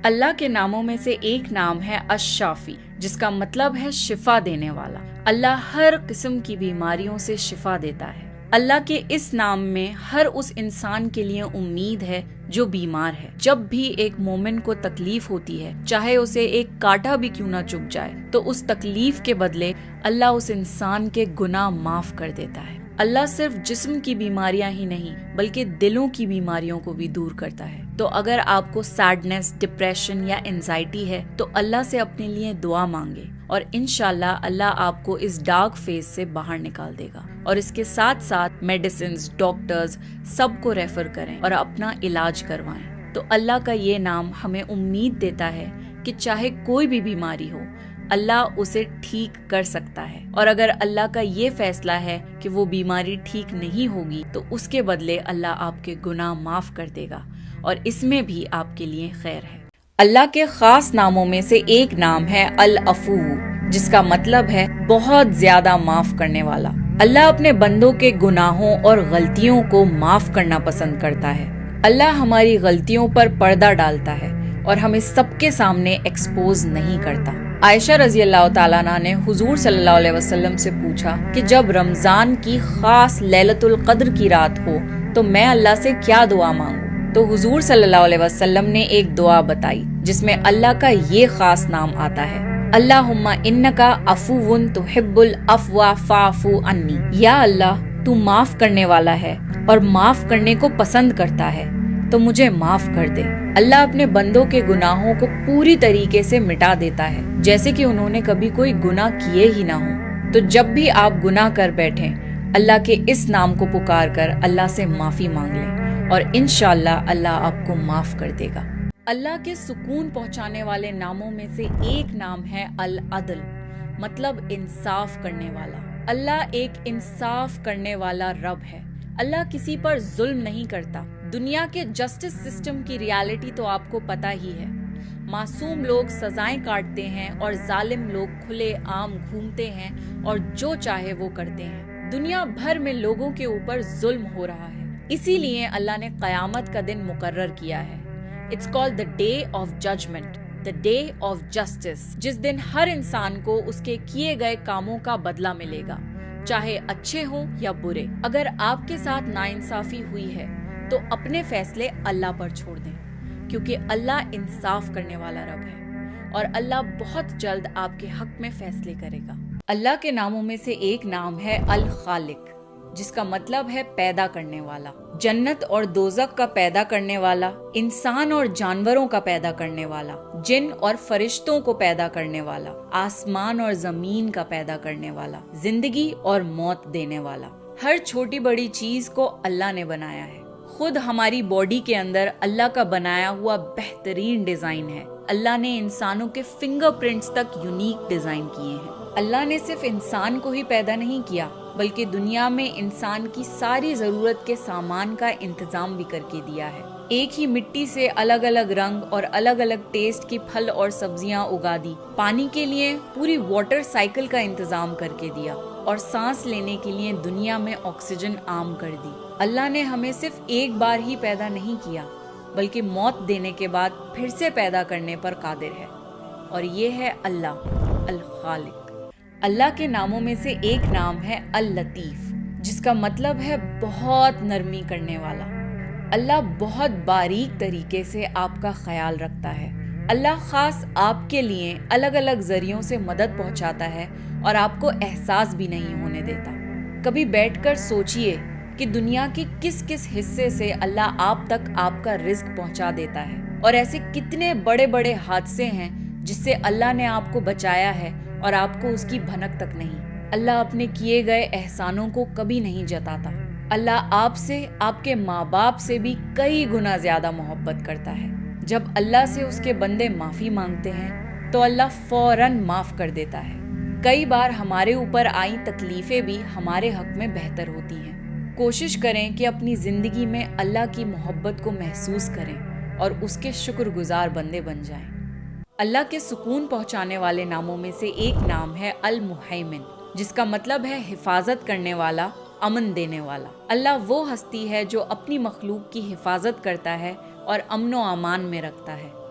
اللہ کے ناموں میں سے ایک نام ہے الشافی، جس کا مطلب ہے شفا دینے والا۔ اللہ ہر قسم کی بیماریوں سے شفا دیتا ہے۔ اللہ کے اس نام میں ہر اس انسان کے لیے امید ہے جو بیمار ہے۔ جب بھی ایک مومن کو تکلیف ہوتی ہے، چاہے اسے ایک کانٹا بھی کیوں نہ چبھ جائے، تو اس تکلیف کے بدلے اللہ اس انسان کے گناہ معاف کر دیتا ہے۔ اللہ صرف جسم کی بیماریاں ہی نہیں بلکہ دلوں کی بیماریوں کو بھی دور کرتا ہے۔ تو اگر آپ کو سیڈنس، ڈپریشن یا انزائٹی ہے تو اللہ سے اپنے لیے دعا مانگے، اور انشاءاللہ اللہ آپ کو اس ڈارک فیز سے باہر نکال دے گا۔ اور اس کے ساتھ ساتھ میڈیسنز، ڈاکٹرز سب کو ریفر کریں اور اپنا علاج کروائیں۔ تو اللہ کا یہ نام ہمیں امید دیتا ہے کہ چاہے کوئی بھی بیماری ہو، اللہ اسے ٹھیک کر سکتا ہے، اور اگر اللہ کا یہ فیصلہ ہے کہ وہ بیماری ٹھیک نہیں ہوگی تو اس کے بدلے اللہ آپ کے گناہ معاف کر دے گا، اور اس میں بھی آپ کے لیے خیر ہے۔ اللہ کے خاص ناموں میں سے ایک نام ہے العفو، جس کا مطلب ہے بہت زیادہ معاف کرنے والا۔ اللہ اپنے بندوں کے گناہوں اور غلطیوں کو معاف کرنا پسند کرتا ہے۔ اللہ ہماری غلطیوں پر پردہ ڈالتا ہے اور ہمیں سب کے سامنے ایکسپوز نہیں کرتا۔ عائشہ رضی اللہ تعالیٰ عنہ نے حضور صلی اللہ علیہ وسلم سے پوچھا کہ جب رمضان کی خاص لیلۃ القدر کی رات ہو تو میں اللہ سے کیا دعا مانگوں؟ تو حضور صلی اللہ علیہ وسلم نے ایک دعا بتائی جس میں اللہ کا یہ خاص نام آتا ہے، اللہم انکا عفو تحب العفو فاعف عنی۔ یا اللہ، تو معاف کرنے والا ہے اور معاف کرنے کو پسند کرتا ہے، تو مجھے معاف کر دے۔ اللہ اپنے بندوں کے گناہوں کو پوری طریقے سے مٹا دیتا ہے، جیسے کہ انہوں نے کبھی کوئی گناہ کیے ہی نہ ہوں۔ تو جب بھی آپ گناہ کر بیٹھیں، اللہ کے اس نام کو پکار کر اللہ سے معافی مانگ لیں، اور انشاءاللہ اللہ آپ کو معاف کر دے گا۔ اللہ کے سکون پہنچانے والے ناموں میں سے ایک نام ہے العدل، مطلب انصاف کرنے والا۔ اللہ ایک انصاف کرنے والا رب ہے۔ اللہ کسی پر ظلم نہیں کرتا۔ دنیا کے جسٹس سسٹم کی ریالٹی تو آپ کو پتہ ہی ہے۔ معصوم لوگ سزائیں کاٹتے ہیں اور ظالم لوگ کھلے عام گھومتے ہیں اور جو چاہے وہ کرتے ہیں۔ دنیا بھر میں لوگوں کے اوپر ظلم ہو رہا ہے، اسی لیے اللہ نے قیامت کا دن مقرر کیا ہے۔ It's called the day of judgment, the day of justice، جس دن ہر انسان کو اس کے کیے گئے کاموں کا بدلہ ملے گا، چاہے اچھے ہوں یا برے۔ اگر آپ کے ساتھ ناانصافی ہوئی ہے تو اپنے فیصلے اللہ پر چھوڑ دیں، کیونکہ اللہ انصاف کرنے والا رب ہے، اور اللہ بہت جلد آپ کے حق میں فیصلے کرے گا۔ اللہ کے ناموں میں سے ایک نام ہے الخالق، جس کا مطلب ہے پیدا کرنے والا۔ جنت اور دوزخ کا پیدا کرنے والا، انسان اور جانوروں کا پیدا کرنے والا، جن اور فرشتوں کو پیدا کرنے والا، آسمان اور زمین کا پیدا کرنے والا، زندگی اور موت دینے والا۔ ہر چھوٹی بڑی چیز کو اللہ نے بنایا ہے۔ خود ہماری باڈی کے اندر اللہ کا بنایا ہوا بہترین ڈیزائن ہے۔ اللہ نے انسانوں کے فنگر پرنٹس تک یونیک ڈیزائن کیے ہیں۔ اللہ نے صرف انسان کو ہی پیدا نہیں کیا بلکہ دنیا میں انسان کی ساری ضرورت کے سامان کا انتظام بھی کر کے دیا ہے۔ ایک ہی مٹی سے الگ الگ رنگ اور الگ الگ ٹیسٹ کی پھل اور سبزیاں اگا دی، پانی کے لیے پوری واٹر سائیکل کا انتظام کر کے دیا، اور سانس لینے کے لیے دنیا میں آکسیجن عام کر دی۔ اللہ نے ہمیں صرف ایک بار ہی پیدا نہیں کیا بلکہ موت دینے کے بعد پھر سے پیدا کرنے پر قادر ہے، اور یہ ہے اللہ الخالق۔ اللہ کے ناموں میں سے ایک نام ہے اللطیف، جس کا مطلب ہے بہت نرمی کرنے والا۔ اللہ بہت باریک طریقے سے آپ کا خیال رکھتا ہے۔ اللہ خاص آپ کے لیے الگ الگ ذریعوں سے مدد پہنچاتا ہے اور آپ کو احساس بھی نہیں ہونے دیتا۔ کبھی بیٹھ کر سوچئے کہ دنیا کے کس کس حصے سے اللہ آپ تک آپ کا رزق پہنچا دیتا ہے، اور ایسے کتنے بڑے بڑے حادثے ہیں جس سے اللہ نے آپ کو بچایا ہے اور آپ کو اس کی بھنک تک نہیں۔ اللہ اپنے کیے گئے احسانوں کو کبھی نہیں جتاتا۔ اللہ آپ سے، آپ کے ماں باپ سے بھی کئی گنا زیادہ محبت کرتا ہے۔ جب اللہ سے اس کے بندے معافی مانگتے ہیں تو اللہ فوراً معاف کر دیتا ہے۔ کئی بار ہمارے اوپر آئی تکلیفیں بھی ہمارے حق میں بہتر ہوتی ہیں۔ کوشش کریں کہ اپنی زندگی میں اللہ کی محبت کو محسوس کریں اور اس کے شکر گزار بندے بن جائیں۔ اللہ کے سکون پہنچانے والے ناموں میں سے ایک نام ہے المحیمن، جس کا مطلب ہے حفاظت کرنے والا، امن دینے والا۔ اللہ وہ ہستی ہے جو اپنی مخلوق کی حفاظت کرتا ہے اور امن و امان میں رکھتا ہے۔